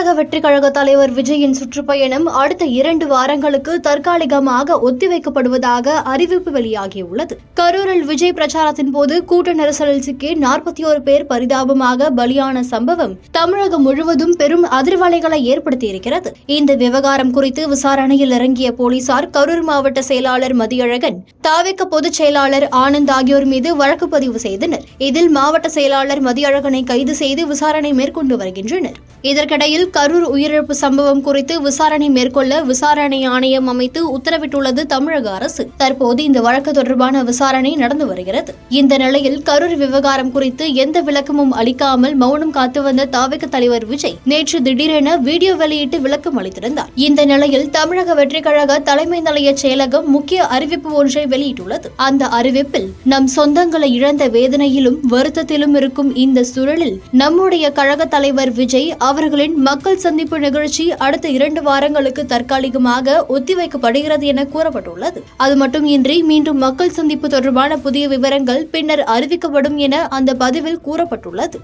தமிழக வெற்றிக் கழக தலைவர் விஜயின் சுற்றுப்பயணம் அடுத்த 2 வாரங்களுக்கு தற்காலிகமாக ஒத்திவைக்கப்படுவதாக அறிவிப்பு வெளியாகியுள்ளது. கரூரில் விஜய் பிரச்சாரத்தின் போது கூட்ட நெரிசலில் சிக்கி 41 பேர் பரிதாபமாக பலியான சம்பவம் தமிழகம் முழுவதும் பெரும் அதிர்வலைகளை ஏற்படுத்தியிருக்கிறது. இந்த விவகாரம் குறித்து விசாரணையில் இறங்கிய போலீசார் கரூர் மாவட்ட செயலாளர் மதியழகன், தாவேக பொதுச் செயலாளர் ஆனந்த் ஆகியோர் மீது வழக்கு பதிவு செய்தனர். இதில் மாவட்ட செயலாளர் மதியழகனை கைது செய்து விசாரணை மேற்கொண்டு வருகின்றனர். இதற்கிடையில் கரூர் உயிரிழப்பு சம்பவம் குறித்து விசாரணை மேற்கொள்ள விசாரணை ஆணையம் அமைத்து உத்தரவிட்டுள்ளது தமிழக அரசு. தற்போது இந்த வழக்கு தொடர்பான விசாரணை நடந்து வருகிறது. இந்த நிலையில் கரூர் விவகாரம் குறித்து எந்த விளக்கமும் அளிக்காமல் மௌனம் காத்து வந்த தாவேக தலைவர் விஜய் நேற்று திடீரென வீடியோ வெளியிட்டு விளக்கம் அளித்திருந்தார். இந்த நிலையில் தமிழக வெற்றிக் கழக தலைமை நிலைய செயலகம் முக்கிய அறிவிப்பு ஒன்றை வெளியிட்டுள்ளது. அந்த அறிவிப்பில், நம் சொந்தங்களை இழந்த வேதனையிலும் வருத்தத்திலும் இருக்கும் இந்த சூழலில் நம்முடைய கழக தலைவர் விஜய் அவர்களின் மக்கள் சந்திப்பு நிகழ்ச்சி அடுத்த 2 வாரங்களுக்கு தற்காலிகமாக ஒத்திவைக்கப்படுகிறது என கூறப்பட்டுள்ளது. அது மட்டுமின்றி மீண்டும் மக்கள் சந்திப்பு தொடர்பான புதிய விவரங்கள் பின்னர் அறிவிக்கப்படும் என அந்த பதிவில் கூறப்பட்டுள்ளது.